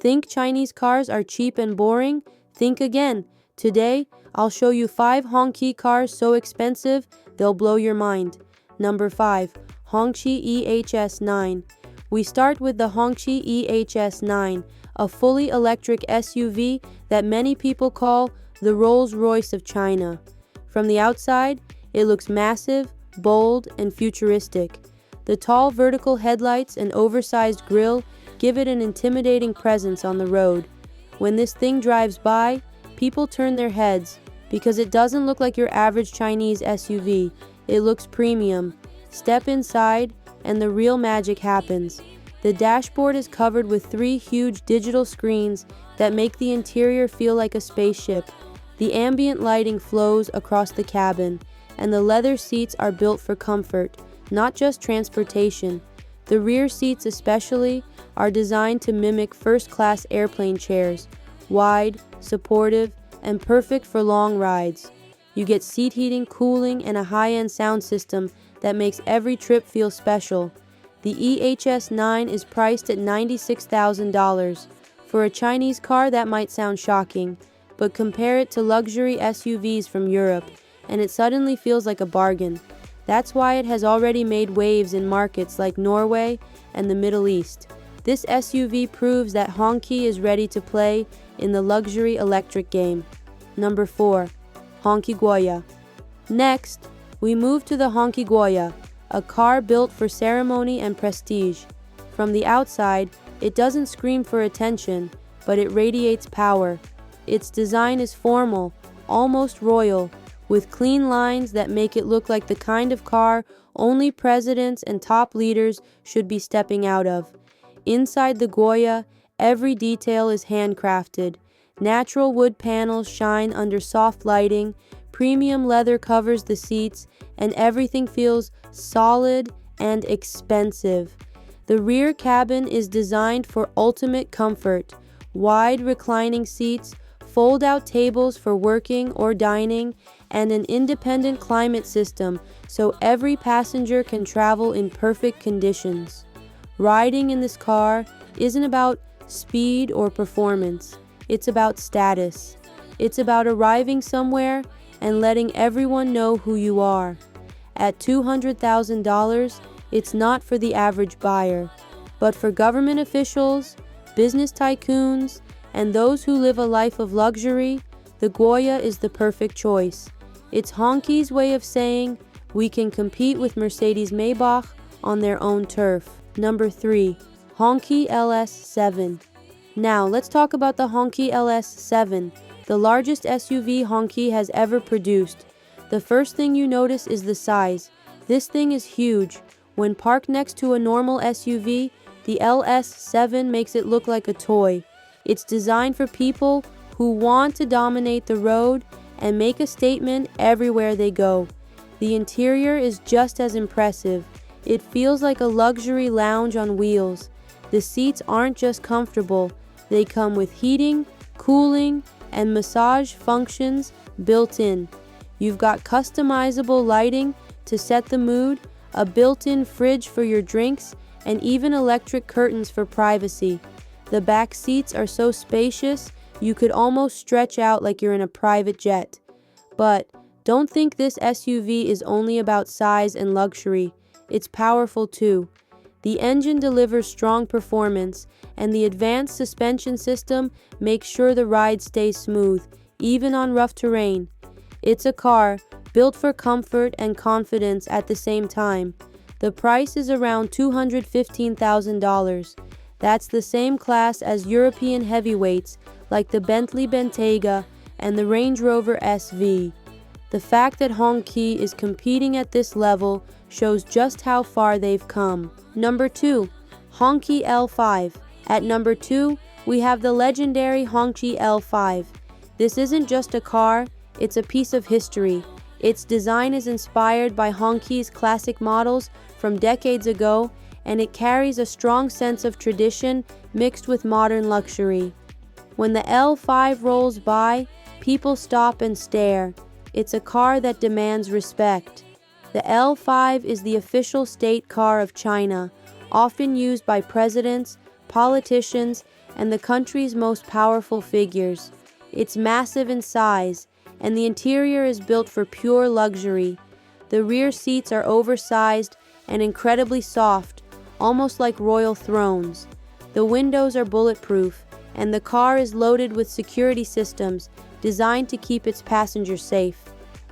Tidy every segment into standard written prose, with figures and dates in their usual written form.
Think Chinese cars are cheap and boring? Think again. Today, I'll show you 5 Hongqi cars so expensive they'll blow your mind. Number 5. Hongqi E-HS9. We start with the Hongqi E-HS9, a fully electric SUV that many people call the Rolls-Royce of China. From the outside, it looks massive, bold, and futuristic. The tall vertical headlights and oversized grille give it an intimidating presence on the road. When this thing drives by, people turn their heads because it doesn't look like your average Chinese SUV. It looks premium. Step inside, and the real magic happens. The dashboard is covered with 3 huge digital screens that make the interior feel like a spaceship. The ambient lighting flows across the cabin, and the leather seats are built for comfort, not just transportation. The rear seats especially are designed to mimic first-class airplane chairs, wide, supportive, and perfect for long rides. You get seat heating, cooling, and a high-end sound system that makes every trip feel special. The E-HS9 is priced at $96,000. For a Chinese car, that might sound shocking, but compare it to luxury SUVs from Europe, and it suddenly feels like a bargain. That's why it has already made waves in markets like Norway and the Middle East. This SUV proves that Hongqi is ready to play in the luxury electric game. Number 4. Hongqi Guoya. Next, we move to the Hongqi Guoya, a car built for ceremony and prestige. From the outside, it doesn't scream for attention, but it radiates power. Its design is formal, almost royal, with clean lines that make it look like the kind of car only presidents and top leaders should be stepping out of. Inside the Guoya, every detail is handcrafted. Natural wood panels shine under soft lighting, premium leather covers the seats, and everything feels solid and expensive. The rear cabin is designed for ultimate comfort. Wide reclining seats, fold-out tables for working or dining, and an independent climate system so every passenger can travel in perfect conditions. Riding in this car isn't about speed or performance. It's about status. It's about arriving somewhere and letting everyone know who you are. At $200,000, it's not for the average buyer, but for government officials, business tycoons, and those who live a life of luxury, the Guoya is the perfect choice. It's Hongqi's way of saying we can compete with Mercedes-Maybach on their own turf. Number 3. Hongqi LS7. Now, let's talk about the Hongqi LS7, the largest SUV Hongqi has ever produced. The first thing you notice is the size. This thing is huge. When parked next to a normal SUV, the LS7 makes it look like a toy. It's designed for people who want to dominate the road and make a statement everywhere they go. The interior is just as impressive. It feels like a luxury lounge on wheels. The seats aren't just comfortable, they come with heating, cooling, and massage functions built in. You've got customizable lighting to set the mood, a built-in fridge for your drinks, and even electric curtains for privacy. The back seats are so spacious, you could almost stretch out like you're in a private jet. But don't think this SUV is only about size and luxury. It's powerful too. The engine delivers strong performance, and the advanced suspension system makes sure the ride stays smooth, even on rough terrain. It's a car built for comfort and confidence at the same time. The price is around $215,000. That's the same class as European heavyweights like the Bentley Bentayga and the Range Rover SV. The fact that Hongqi is competing at this level shows just how far they've come. Number 2. Hongqi L5. At number 2, we have the legendary Hongqi L5. This isn't just a car, it's a piece of history. Its design is inspired by Hongqi's classic models from decades ago, and it carries a strong sense of tradition mixed with modern luxury. When the L5 rolls by, people stop and stare. It's a car that demands respect. The L5 is the official state car of China, often used by presidents, politicians, and the country's most powerful figures. It's massive in size, and the interior is built for pure luxury. The rear seats are oversized and incredibly soft, almost like royal thrones. The windows are bulletproof, and the car is loaded with security systems designed to keep its passengers safe.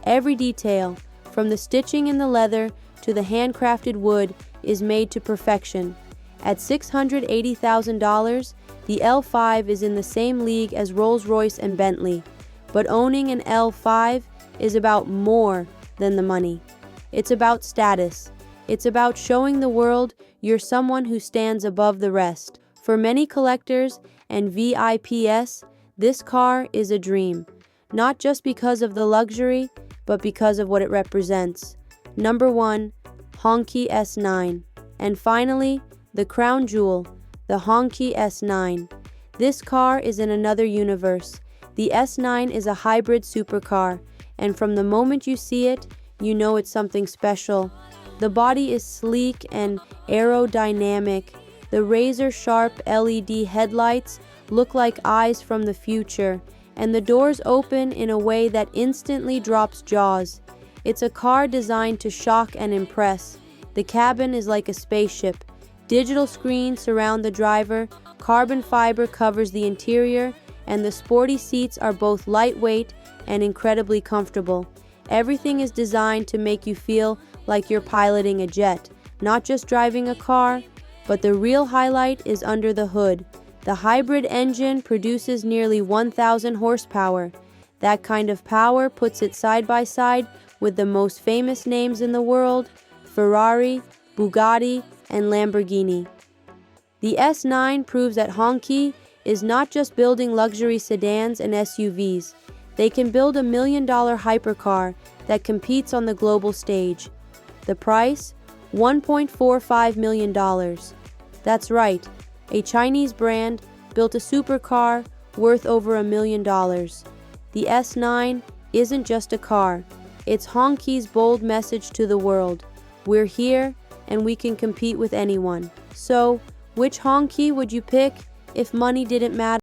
Every detail, from the stitching in the leather to the handcrafted wood, is made to perfection. At $680,000, the L5 is in the same league as Rolls-Royce and Bentley. But owning an L5 is about more than the money. It's about status. It's about showing the world you're someone who stands above the rest. For many collectors and VIPs, this car is a dream, not just because of the luxury, but because of what it represents. Number 1, Hongqi S9. And finally, the crown jewel, the Hongqi S9. This car is in another universe. The S9 is a hybrid supercar, and from the moment you see it, you know it's something special. The body is sleek and aerodynamic. The razor-sharp LED headlights look like eyes from the future, and the doors open in a way that instantly drops jaws. It's a car designed to shock and impress. The cabin is like a spaceship. Digital screens surround the driver, carbon fiber covers the interior, and the sporty seats are both lightweight and incredibly comfortable. Everything is designed to make you feel like you're piloting a jet, not just driving a car. But the real highlight is under the hood. The hybrid engine produces nearly 1,000 horsepower. That kind of power puts it side by side with the most famous names in the world: Ferrari, Bugatti, and Lamborghini. The S9 proves that Hongqi is not just building luxury sedans and SUVs. They can build $1 million hypercar that competes on the global stage. The price? $1.45 million. That's right, a Chinese brand built a supercar worth over $1 million. The S9 isn't just a car, it's Hongqi's bold message to the world. We're here and we can compete with anyone. So, which Hongqi would you pick if money didn't matter?